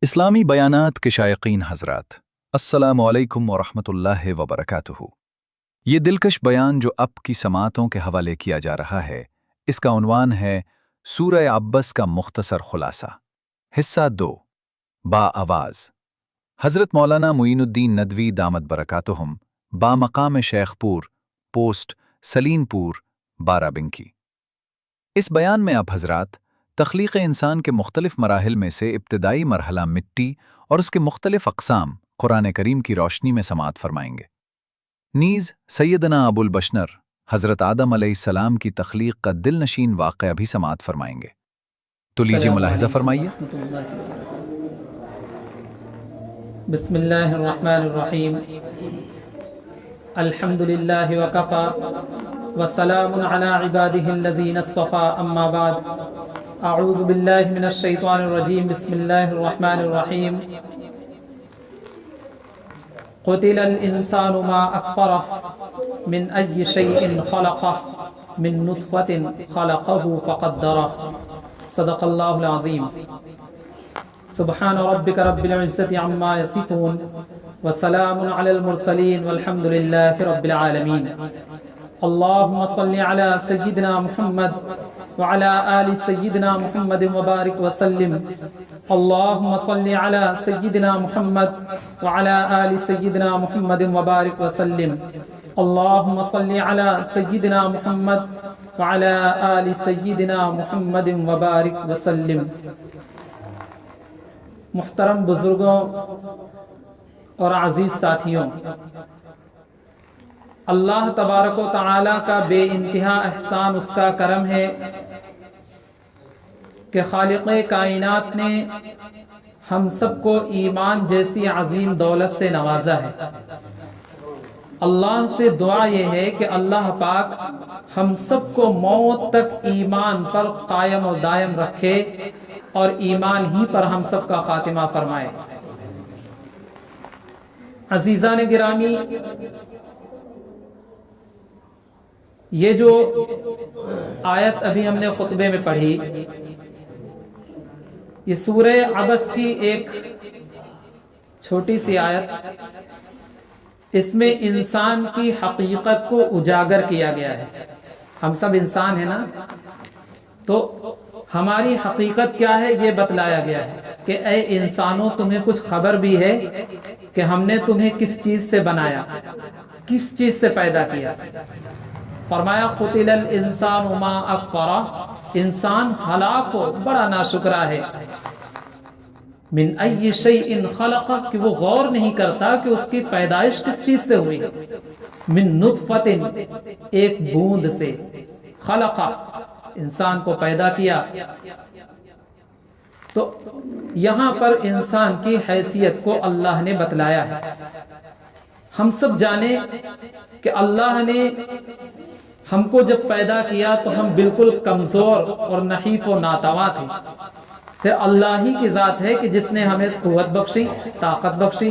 اسلامی بیانات کے شائقین حضرات، السلام علیکم ورحمۃ اللہ وبرکاتہ۔ یہ دلکش بیان جو اب کی سماعتوں کے حوالے کیا جا رہا ہے، اس کا عنوان ہے سورہ عبس کا مختصر خلاصہ، حصہ 2، با آواز حضرت مولانا معین الدین ندوی دامت برکاتہم، با مقام شیخ پور، پوسٹ سلیم پور، بارابنکی۔ اس بیان میں آپ حضرات تخلیق انسان کے مختلف مراحل میں سے ابتدائی مرحلہ مٹی اور اس کے مختلف اقسام قرآن کریم کی روشنی میں سماعت فرمائیں گے۔ نیز سیدنا ابو البشر حضرت آدم علیہ السلام کی تخلیق کا دل نشین واقعہ بھی سماعت فرمائیں گے۔ تو لیجیے ملاحظہ فرمائیے۔ بسم اللہ الرحمن الرحیم، الحمد للہ وکفا وسلام علی عبادہ الذین اصطفى، اما بعد، اعوذ باللہ من الشیطان الرجیم، بسم اللہ الرحمن الرحیم۔ قتل الانسان ما اکفرہ من ای شیء خلقہ من نطفۃ خلقہ فقدرہ، صدق اللہ العظیم۔ سبحان ربک رب العزة عما یصفون وسلام علی المرسلین والحمد للہ رب العالمین۔ اللہم صل علی سیدنا محمد وعلى آل سيدنا محمد وبارك وسلم۔ اللهم صل على سيدنا محمد وعلى آل سيدنا محمد وبارك وسلم۔ اللهم صل على سيدنا محمد وعلى آل سيدنا محمد وبارك وسلم۔ محترم بزرگوں اور عزیز ساتھیوں، اللہ تبارک و تعالی کا بے انتہا احسان، اس کا کرم ہے کہ خالق کائنات نے ہم سب کو ایمان جیسی عظیم دولت سے نوازا ہے۔ اللہ سے دعا یہ ہے کہ اللہ پاک ہم سب کو موت تک ایمان پر قائم و دائم رکھے اور ایمان ہی پر ہم سب کا خاتمہ فرمائے۔ عزیزان گرامی، یہ جو آیت ابھی ہم نے خطبے میں پڑھی، یہ سورہ عبس کی ایک چھوٹی سی آیت، اس میں انسان کی حقیقت کو اجاگر کیا گیا ہے۔ ہم سب انسان ہیں نا، تو ہماری حقیقت کیا ہے یہ بتلایا گیا ہے کہ اے انسانوں، تمہیں کچھ خبر بھی ہے کہ ہم نے تمہیں کس چیز سے بنایا، کس چیز سے پیدا کیا۔ فرمایا قتل الانسان ما اکفرہ، انسان ہلاک ہو، بڑا ناشکرا ہے۔ من ای شیء خلقہ، کہ وہ غور نہیں کرتا کہ اس کی پیدائش کس چیز سے ہوئی۔ من نطفۃ، ایک بوند سے، خلقہ، انسان کو پیدا کیا۔ تو یہاں پر انسان کی حیثیت کو اللہ نے بتلایا ہے۔ ہم سب جانیں کہ اللہ نے ہم کو جب پیدا کیا تو ہم بالکل کمزور اور نحیف و ناتواں تھے۔ پھر اللہ ہی کی ذات ہے کہ جس نے ہمیں قوت بخشی، طاقت بخشی،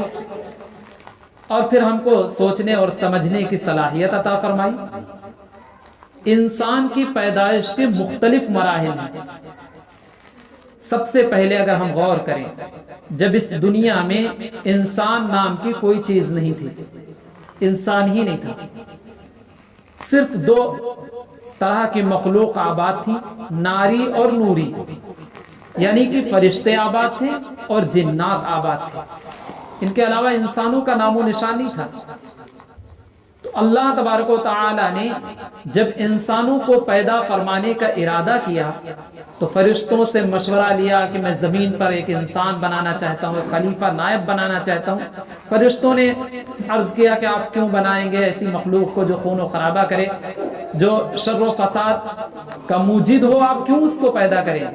اور پھر ہم کو سوچنے اور سمجھنے کی صلاحیت عطا فرمائی۔ انسان کی پیدائش کے مختلف مراحل ہیں۔ سب سے پہلے اگر ہم غور کریں، جب اس دنیا میں انسان نام کی کوئی چیز نہیں تھی، انسان ہی نہیں تھا، صرف دو طرح کی مخلوق آباد تھی، ناری اور نوری، یعنی کہ فرشتے آباد تھے اور جنات آباد تھے۔ ان کے علاوہ انسانوں کا نام و نشان نہیں تھا۔ تو اللہ تبارک و تعالی نے جب انسانوں کو پیدا فرمانے کا ارادہ کیا تو فرشتوں سے مشورہ لیا کہ میں زمین پر ایک انسان بنانا چاہتا ہوں، ایک خلیفہ نائب بنانا چاہتا ہوں۔ فرشتوں نے عرض کیا کہ آپ کیوں بنائیں گے ایسی مخلوق کو جو خون و خرابہ کرے، جو شر و فساد کا موجد ہو، آپ کیوں اس کو پیدا کریں؟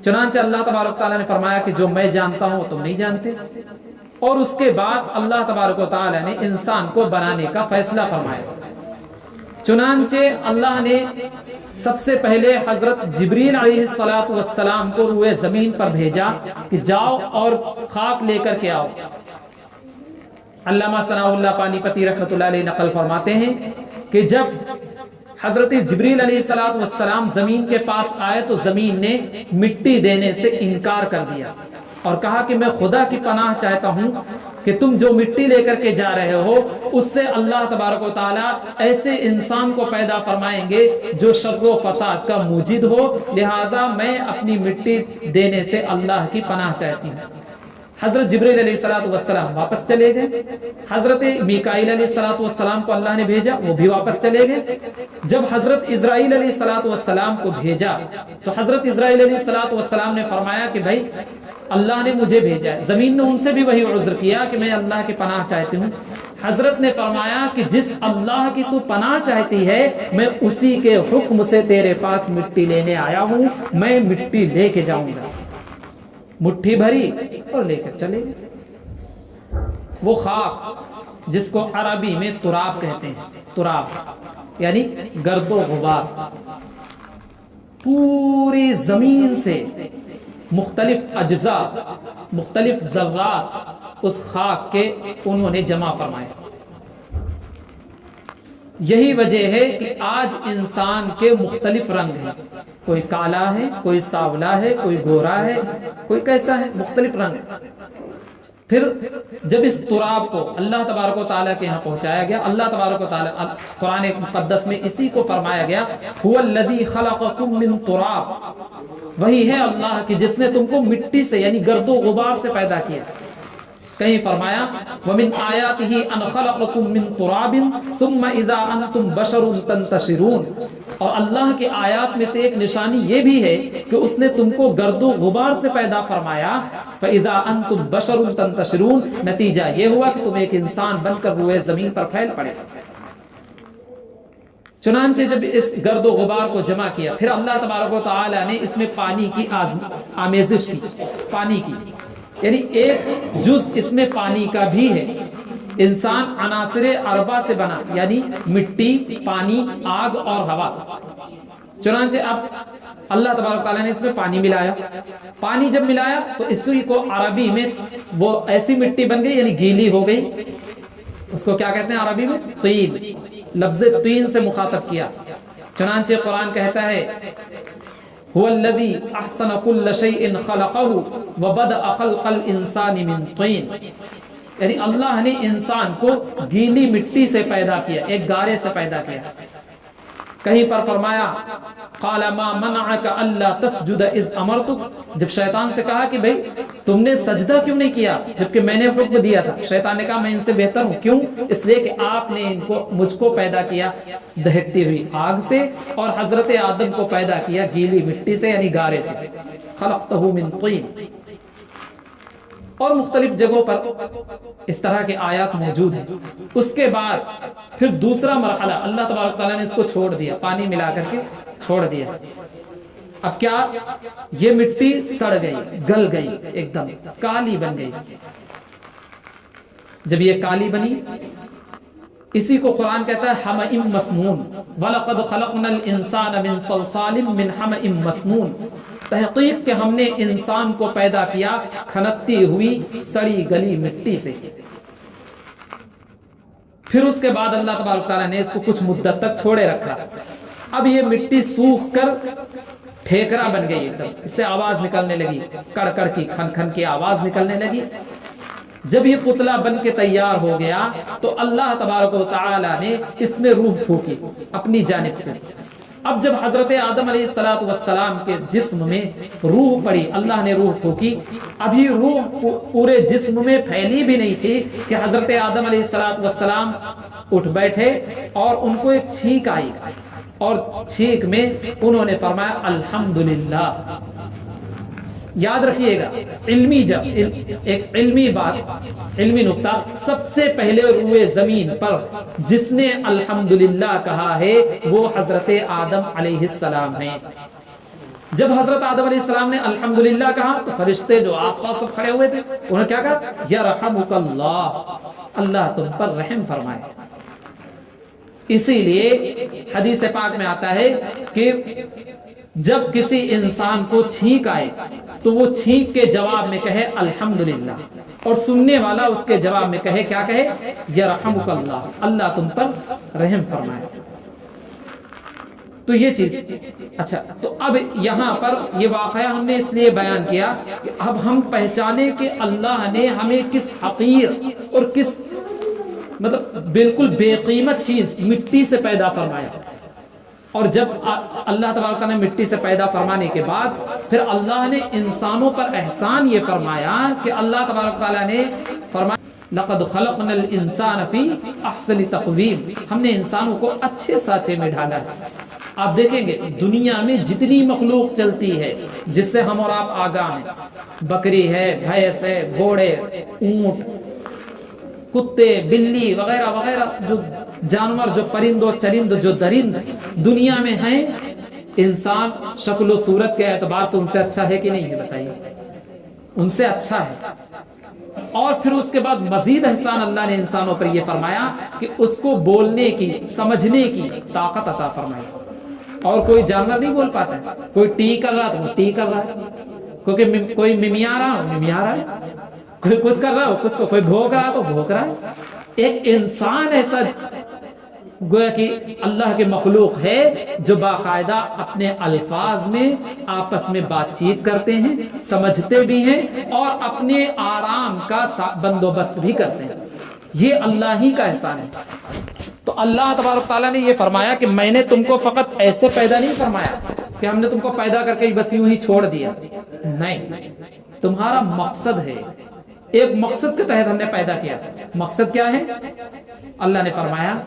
چنانچہ اللہ تبارک تعالیٰ نے فرمایا کہ جو میں جانتا ہوں تم نہیں جانتے۔ اور اس کے بعد اللہ تبارک و تعالیٰ نے انسان کو بنانے کا فیصلہ فرمایا۔ چنانچہ اللہ نے سب سے پہلے حضرت جبریل علیہ السلام کو روئے زمین پر بھیجا کہ جاؤ اور خاک لے کر کے آؤ۔ علامہ ثناء اللہ پانی پتی رحمۃ اللہ علیہ نقل فرماتے ہیں کہ جب حضرت جبریل علیہ السلام زمین کے پاس آئے تو زمین نے مٹی دینے سے انکار کر دیا۔ اور کہا کہ میں خدا کی پناہ چاہتا ہوں کہ تم جو مٹی لے کر کے جا رہے ہو اس سے اللہ تبارک و تعالیٰ ایسے انسان کو پیدا فرمائیں گے جو شر و فساد کا موجد ہو، لہٰذا میں اپنی مٹی دینے سے اللہ کی پناہ چاہتی ہوں۔ حضرت جبریل علیہ السلام واپس چلے گئے، حضرت میکائیل علیہ السلام کو اللہ نے بھیجا، وہ بھی واپس چلے گئے۔ جب حضرت اسرائیل علیہ السلام کو بھیجا تو حضرت اسرائیل علیہ السلام نے فرمایا کہ بھائی اللہ نے مجھے بھیجا ہے۔ زمین نے ان سے بھی وہی عذر کیا کہ میں اللہ کی پناہ چاہتی ہوں۔ حضرت نے فرمایا کہ جس اللہ کی تو پناہ چاہتی ہے میں اسی کے حکم سے تیرے پاس مٹی لینے آیا ہوں، میں مٹی لے کے جاؤں گا۔ مٹھی بھری اور لے کر چلے گئے۔ وہ خاک جس کو عربی میں تراب کہتے ہیں، تراب یعنی گرد و غبار، پوری زمین سے مختلف اجزاء، مختلف ذرات اس خاک کے انہوں نے جمع فرمائے۔ یہی وجہ ہے کہ آج انسان کے مختلف رنگ ہیں، کوئی کالا ہے، کوئی سانولا ہے، کوئی گورا ہے، کوئی کیسا ہے، مختلف رنگ ہے۔ پھر جب اس تراب کو اللہ تبارک و تعالیٰ کے یہاں پہنچایا گیا، اللہ تبارک و تعالیٰ قرآن مقدس میں اسی کو فرمایا گیا، هو الذی خلقکم من تراب، وہی ہے اللہ کی جس نے تم کو مٹی سے یعنی گرد و غبار سے پیدا کیا۔ کہیں فرمایا وَمِنْ آيَاتِهِ أَنْ خَلَقَكُم مِّن تُرَابٍ ثُمَّ إِذَا أَنْتُمْ بَشَرٌ تَنْتَشِرُونَ، اور اللہ کی آیات میں سے ایک نشانی یہ بھی ہے کہ اس نے تم کو گرد و غبار سے پیدا فرمایا، فَإِذَا أَنْتُمْ بَشَرٌ تَنْتَشِرُونَ، نتیجہ یہ ہوا کہ تم ایک انسان بن کر روئے زمین پر پھیل پڑے۔ چنانچہ جب اس گرد و غبار کو جمع کیا، پھر اللہ تبارک و تعالیٰ نے اس میں پانی کی آمیزش کی، پانی کی یعنی ایک جز اس میں پانی کا بھی ہے۔ انسان عناصر اربع سے بنا، یعنی مٹی، پانی، آگ اور ہوا۔ چنانچہ اب اللہ تبارک تعالیٰ نے اس میں پانی ملایا، پانی جب ملایا تو اسی کو عربی میں وہ ایسی مٹی بن گئی یعنی گیلی ہو گئی، اس کو کیا کہتے ہیں عربی میں؟ طین، لفظ طین سے مخاطب کیا۔ چنانچہ قرآن کہتا ہے هو الذي احسن كل شيء خلقه وبدأ خلق الانسان من طين، یعنی اللہ نے انسان کو گیلی مٹی سے پیدا کیا، ایک گارے سے پیدا کیا۔ کہیں پر فرمایا قال ما منعك الا تسجد اذ امرتك، جب شیطان سے کہا کہ بھئی تم نے سجدہ کیوں نہیں کیا جبکہ میں نے حکم دیا تھا، شیطان نے کہا میں ان سے بہتر ہوں، کیوں؟ اس لیے کہ آپ نے ان کو مجھ کو پیدا کیا دہکتی ہوئی آگ سے، اور حضرت آدم کو پیدا کیا گیلی مٹی سے یعنی گارے سے، خلقته من طین۔ اور مختلف جگہوں پر اس طرح کے آیات موجود ہیں۔ اس کے بعد پھر دوسرا مرحلہ اللہ تبارک تعالیٰ نے اس کو چھوڑ دیا، پانی ملا کر کے چھوڑ دیا۔ اب کیا؟ یہ مٹی سڑ گئی، گل گئی، ایک دم کالی بن گئی۔ جب یہ کالی بنی، اسی کو قرآن کہتا ہے حمئم مسنون، وَلَقَدْ خَلَقْنَا الْإِنسَانَ مِنْ صَلْصَالٍ مِنْ حَمَئٍ مَسْنُونٍ، تحقیق کہ ہم نے انسان کو پیدا کیا کھنکتی ہوئی سڑی گلی مٹی سے۔ پھر اس کے بعد اللہ تبارک تعالیٰ نے اس کو کچھ مدت تک چھوڑے رکھا۔ اب یہ مٹی سوکھ کر ٹھیکرا بن گئی، ایک دم اس سے آواز نکلنے لگی، کڑ کڑ کی، کھن کھن کی آواز نکلنے لگی۔ جب یہ پتلا بن کے تیار ہو گیا تو اللہ تبارک و تعالیٰ نے اس میں روح پھونکی اپنی جانب سے۔ اب جب حضرت آدم علیہ السلام کے جسم میں روح پڑی، اللہ نے روح پھونکی، ابھی روح پورے جسم میں پھیلی بھی نہیں تھی کہ حضرت آدم علیہ السلام اٹھ بیٹھے اور ان کو ایک چھینک آئی، اور چھینک میں انہوں نے فرمایا الحمدللہ۔ یاد رکھیے گا علمی، جب ایک علمی بات، علمی نقطہ، سب سے پہلے روئے زمین پر جس نے الحمدللہ کہا ہے وہ حضرت آدم علیہ السلام ہیں۔ جب حضرت آدم علیہ السلام نے الحمدللہ کہا تو فرشتے جو آس پاس سب کھڑے ہوئے تھے انہوں نے کیا کہا؟ یرحمک اللہ، اللہ تم پر رحم فرمائے۔ اسی لیے حدیث پاک میں آتا ہے کہ جب کسی انسان کو چھینک آئے تو وہ چھینک کے جواب میں کہے الحمدللہ، اور سننے والا اس کے جواب میں کہے کیا کہے؟ یرحمک اللہ، اللہ تم پر رحم فرمائے۔ تو یہ چیز اچھا. تو اب یہاں پر یہ واقعہ ہم نے اس لیے بیان کیا کہ اب ہم پہچانے کہ اللہ نے ہمیں کس حقیر اور کس مطلب بالکل بے قیمت چیز مٹی سے پیدا فرمایا. اور جب اللہ تبارک نے مٹی سے پیدا فرمانے کے بعد پھر اللہ نے انسانوں پر احسان یہ فرمایا کہ اللہ تبارک تعالیٰ نے فرمایا لقد خلقنا الانسان فی احسن تقویم، ہم نے انسانوں کو اچھے سانچے میں ڈالا ہے. آپ دیکھیں گے دنیا میں جتنی مخلوق چلتی ہے جس سے ہم اور آپ آگاہ ہیں، بکری ہے، بھینس ہے، گھوڑے، اونٹ، کتے، بلی وغیرہ وغیرہ، جو جانور، جو پرند و چرند، جو درند دنیا میں ہیں، انسان شکل و صورت کے اعتبار سے ان سے اچھا ہے کہ نہیں ہے؟ بتائیے، ان سے اچھا ہے. اور پھر اس کے بعد مزید احسان اللہ نے انسانوں پر یہ فرمایا کہ اس کو بولنے کی، سمجھنے کی طاقت عطا فرمائی. اور کوئی جانور نہیں بول پاتا ہے، کوئی ٹی کر رہا تو وہ ٹی کر رہا ہے، کیونکہ کوئی ممیا رہا ہو ممیا رہا ہے، کوئی کچھ کر رہا ہو کچھ کو، کوئی بھوک رہا تو بھوک رہا ہے. ایک انسان ایسا گویا کہ اللہ کے مخلوق ہے جو باقاعدہ اپنے الفاظ میں آپس میں بات چیت کرتے ہیں، سمجھتے بھی ہیں اور اپنے آرام کا بندوبست بھی کرتے ہیں. یہ اللہ ہی کا احسان ہے. تو اللہ تبارک تعالیٰ نے یہ فرمایا کہ میں نے تم کو فقط ایسے پیدا نہیں فرمایا کہ ہم نے تم کو پیدا کر کے بس یوں ہی چھوڑ دیا. نہیں، تمہارا مقصد ہے، ایک مقصد کے تحت ہم نے پیدا کیا. مقصد کیا ہے؟ اللہ نے فرمایا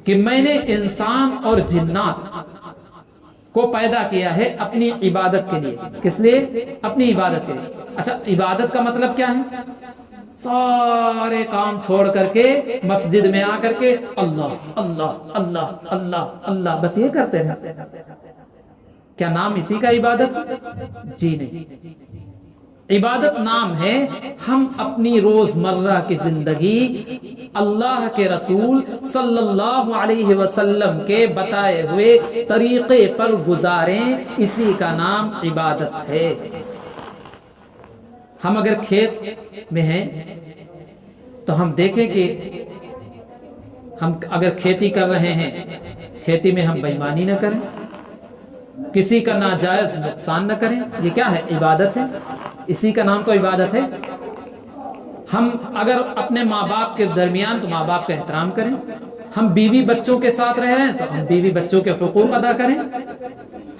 کہ میں نے انسان اور جنات کو پیدا کیا ہے اپنی عبادت کے لیے. کس لیے؟ اپنی عبادت کے لیے. اچھا، عبادت کا مطلب کیا ہے؟ سارے کام چھوڑ کر کے مسجد میں آ کر کے اللہ اللہ اللہ اللہ اللہ بس یہ کرتے رہتے. کیا نام اسی کا عبادت؟ جی نہیں. عبادت نام ہے ہم اپنی روزمرہ کی زندگی اللہ کے رسول صلی اللہ علیہ وسلم کے بتائے ہوئے طریقے پر گزاریں، اسی کا نام عبادت ہے. ہم اگر کھیت میں ہیں تو ہم دیکھیں کہ ہم اگر کھیتی کر رہے ہیں، کھیتی میں ہم بےایمانی نہ کریں، کسی کا ناجائز نقصان نہ کریں. یہ کیا ہے؟ عبادت ہے. اسی کا نام تو عبادت ہے. ہم اگر اپنے ماں باپ کے درمیان تو ماں باپ کا احترام کریں. ہم بیوی بچوں کے ساتھ رہ رہے ہیں تو ہم بیوی بچوں کے حقوق ادا کریں.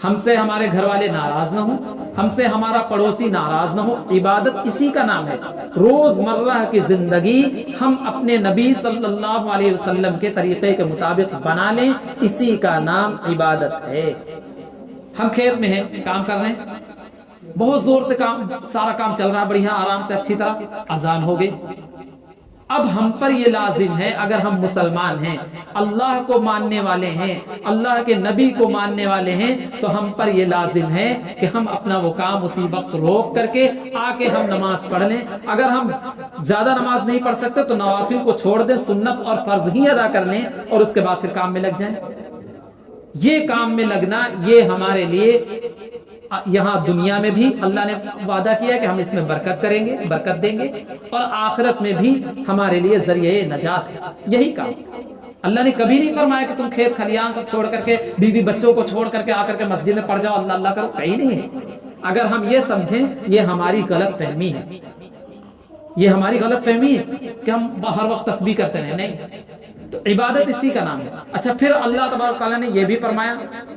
ہم سے ہمارے گھر والے ناراض نہ ہوں، ہم سے ہمارا پڑوسی ناراض نہ ہو. عبادت اسی کا نام ہے. روزمرہ کی زندگی ہم اپنے نبی صلی اللہ علیہ وسلم کے طریقے کے مطابق بنا لیں، اسی کا نام عبادت ہے. ہم کھیت میں ہیں، کام کر رہے ہیں، بہت زور سے سارا کام چل رہا ہے، بڑھیا آرام سے اچھی طرح. اذان ہو گئی. اب ہم پر یہ لازم ہے، اگر ہم مسلمان ہیں، اللہ کو ماننے والے ہیں، اللہ کے نبی کو ماننے والے ہیں، تو ہم پر یہ لازم ہے کہ ہم اپنا وہ کام اسی وقت روک کر کے آ کے ہم نماز پڑھ لیں. اگر ہم زیادہ نماز نہیں پڑھ سکتے تو نوافل کو چھوڑ دیں، سنت اور فرض ہی ادا کر لیں اور اس کے بعد پھر کام میں لگ جائیں. یہ کام میں لگنا یہ ہمارے لیے یہاں دنیا میں بھی اللہ نے وعدہ کیا کہ ہم اس میں برکت کریں گے، برکت دیں گے، اور آخرت میں بھی ہمارے لیے ذریعہ نجات ہے. یہی کام اللہ نے کبھی نہیں فرمایا کہ تم کھیت کھلیان سب چھوڑ کر کے بیوی بچوں کو چھوڑ کر کے آ کر کے مسجد میں پڑھ جاؤ، اللہ اللہ کرو. کہیں نہیں ہے. اگر ہم یہ سمجھیں یہ ہماری غلط فہمی ہے، یہ ہماری غلط فہمی ہے کہ ہم ہر وقت تسبیح کرتے رہیں. نہیں، تو عبادت اسی کا نام ہے. اچھا، پھر اللہ تبارک تعالیٰ نے یہ بھی فرمایا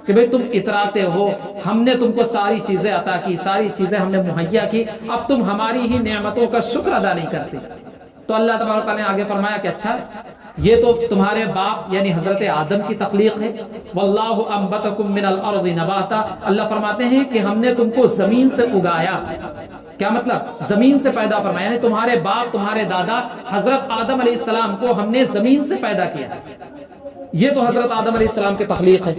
کہ بھئی تم اتراتے ہو، ہم نے تم کو ساری چیزیں عطا کی، ساری چیزیں ہم نے مہیا کی، اب تم ہماری ہی نعمتوں کا شکر ادا نہیں کرتے. تو اللہ تبارک تعالیٰ نے آگے فرمایا کہ اچھا، یہ تو تمہارے باپ یعنی حضرت آدم کی تخلیق ہے. واللہ انبتکم من الارض نباتا. اللہ فرماتے ہیں کہ ہم نے تم کو زمین سے اگایا. کیا مطلب؟ زمین سے پیدا فرمایا، یعنی تمہارے باپ، تمہارے دادا حضرت آدم علیہ السلام کو ہم نے زمین سے پیدا کیا. یہ تو حضرت آدم علیہ السلام کی تخلیق ہے.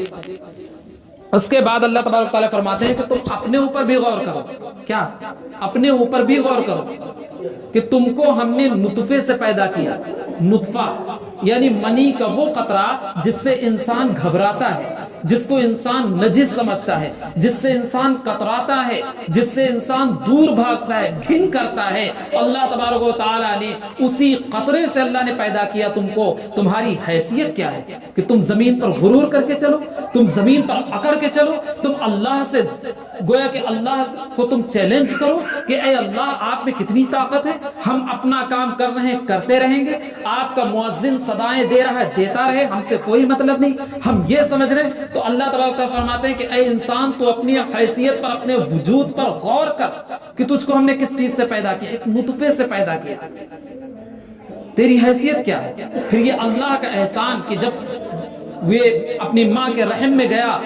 اس کے بعد اللہ تبارک تعالیٰ فرماتے ہیں کہ تم اپنے اوپر بھی غور کرو. کیا؟ اپنے اوپر بھی غور کرو کہ تم کو ہم نے نطفے سے پیدا کیا. نطفہ یعنی منی کا وہ قطرہ جس سے انسان گھبراتا ہے، جس کو انسان نجس سمجھتا ہے، جس سے انسان کتراتا ہے، جس سے انسان دور بھاگتا ہے، گھن کرتا ہے، اللہ تبارک و تعالیٰ نے اسی قطرے سے اللہ نے پیدا کیا تم کو۔ تمہاری حیثیت کیا ہے کہ تم زمین پر غرور کر کے چلو، تم زمین پر اکڑ کے چلو، تم اللہ سے گویا کہ اللہ کو تم چیلنج کرو کہ اے اللہ آپ میں کتنی طاقت ہے، ہم اپنا کام کر رہے ہیں، کرتے رہیں گے، آپ کا مؤذن صدائیں دے رہا ہے، دیتا رہے، ہم سے کوئی مطلب نہیں، ہم یہ سمجھ رہے ہیں۔ تو اللہ تبارک و تعالیٰ فرماتے ہیں کہ اے انسان تو اپنی حیثیت پر، اپنے وجود پر غور کر کہ تجھ کو ہم نے کس چیز سے پیدا کیا، ایک نطفے سے پیدا کیا، تیری حیثیت کیا ہے۔ پھر یہ اللہ کا احسان کہ جب وہ اپنی ماں کے رحم میں گیا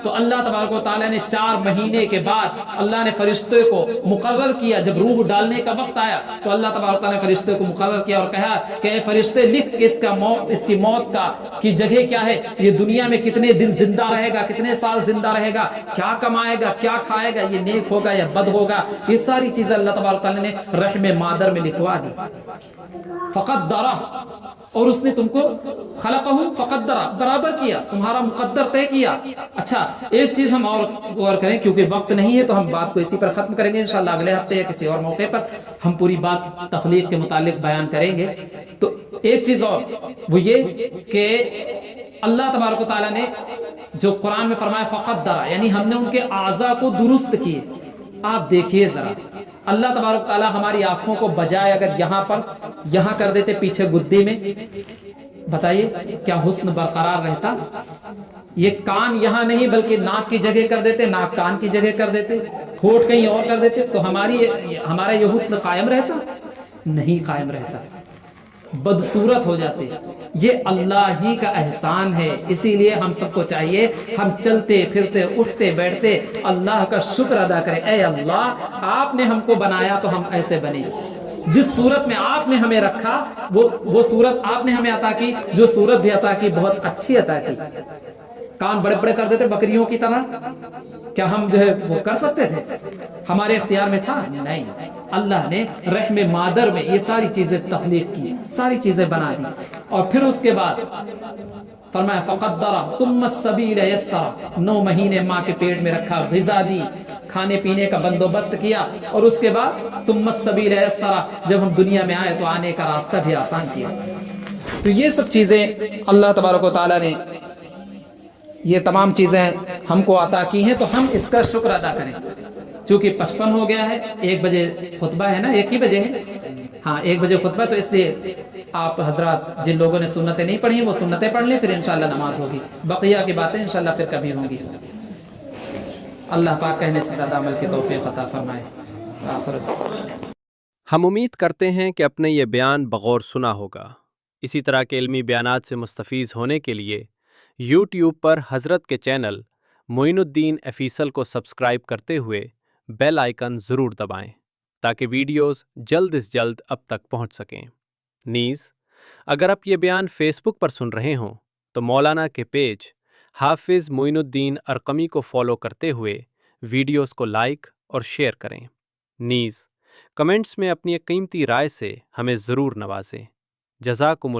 تو اللہ تبارک و تعالیٰ نے 4 مہینے کے بعد اللہ نے فرشتے کو مقرر کیا، جب روح ڈالنے کا وقت آیا تو اللہ تبارک و تعالیٰ نے فرشتے کو مقرر کیا اور کہا کہ اے فرشتے لکھ کہ اس کی موت کی جگہ کیا ہے، یہ دنیا میں کتنے دن زندہ رہے گا، کتنے سال زندہ رہے گا، کیا کمائے گا، کیا کھائے گا، یہ نیک ہوگا یا بد ہوگا، یہ ساری چیزیں اللہ تبارک و تعالیٰ نے رحم مادر میں لکھوا دی۔ فقدرہ، اور اس نے تم کو خلقہ فقدرہ، برابر کیا، تمہارا مقدر طے کیا۔ اچھا ایک چیز ہم اور غور کریں، کیونکہ وقت نہیں ہے تو ہم بات کو اسی پر ختم کریں گے انشاءاللہ، اگلے ہفتے یا کسی اور موقع پر ہم پوری بات تخلیق کے متعلق بیان کریں گے۔ تو ایک چیز اور وہ یہ کہ اللہ تبارک و تعالیٰ نے جو قرآن میں فرمایا فقدرہ، یعنی ہم نے ان کے اعضاء کو درست کیے۔ آپ دیکھیے ذرا، اللہ تبارک تعالیٰ ہماری آنکھوں کو بجائے اگر یہاں کر دیتے پیچھے گدی میں، بتائیے کیا حسن برقرار رہتا؟ یہ کان یہاں نہیں بلکہ ناک کی جگہ کر دیتے، ناک کان کی جگہ کر دیتے، ہونٹ کہیں اور کر دیتے، تو ہمارا یہ حسن قائم رہتا؟ نہیں قائم رہتا، بدصورت ہو جاتے۔ یہ اللہ ہی کا احسان ہے، اسی لیے ہم سب کو چاہیے ہم چلتے پھرتے اٹھتے بیٹھتے اللہ کا شکر ادا کریں۔ اے اللہ آپ نے ہم کو بنایا تو ہم ایسے بنے، جس صورت میں آپ نے ہمیں رکھا وہ صورت آپ نے ہمیں عطا کی، جو صورت بھی عطا کی بہت اچھی عطا کی۔ کان بڑے بڑے کر دیتے بکریوں کی طرح، کیا ہم جو ہے وہ کر سکتے تھے؟ ہمارے اختیار میں تھا؟ نہیں، اللہ نے رحم مادر میں یہ ساری چیزیں تخلیق کی، ساری چیزیں بنا دی، اور پھر اس کے بعد فرمایا فقدرہ ثم السبیل یسرہ، 9 مہینے ماں کے پیٹ میں رکھا، غذا دی، کھانے پینے کا بندوبست کیا، اور اس کے بعد ثم السبیل یسرہ، جب ہم دنیا میں آئے تو آنے کا راستہ بھی آسان کیا۔ تو یہ سب چیزیں اللہ تبارک و تعالیٰ نے یہ تمام چیزیں ہم کو عطا کی ہیں، تو ہم اس کا شکر ادا کریں۔ چونکہ 55 ہو گیا ہے، 1 بجے خطبہ ہے نا، 1 ہی بجے ہے، ہاں 1 بجے خطبہ، تو اس لیے آپ حضرات جن لوگوں نے سنتیں نہیں پڑھی ہیں وہ سنتیں پڑھ لیں، پھر انشاءاللہ نماز ہوگی، بقیہ کی باتیں انشاءاللہ پھر کبھی ہوں گی۔ اللہ پاک کہنے سے زیادہ عمل کی توفیق عطا فرمائے۔ ہم امید کرتے ہیں کہ اپنے یہ بیان بغور سنا ہوگا۔ اسی طرح کے علمی بیانات سے مستفیض ہونے کے لیے یوٹیوب پر حضرت کے چینل معین الدین آفیشل کو سبسکرائب کرتے ہوئے بیل آئیکن ضرور دبائیں تاکہ ویڈیوز جلد از جلد اب تک پہنچ سکیں۔ نیز اگر آپ یہ بیان فیس بک پر سن رہے ہوں تو مولانا کے پیج حافظ معین الدین ارقمی کو فالو کرتے ہوئے ویڈیوز کو لائک اور شیئر کریں۔ نیز کمنٹس میں اپنی قیمتی رائے سے ہمیں ضرور نوازیں۔ جزاکم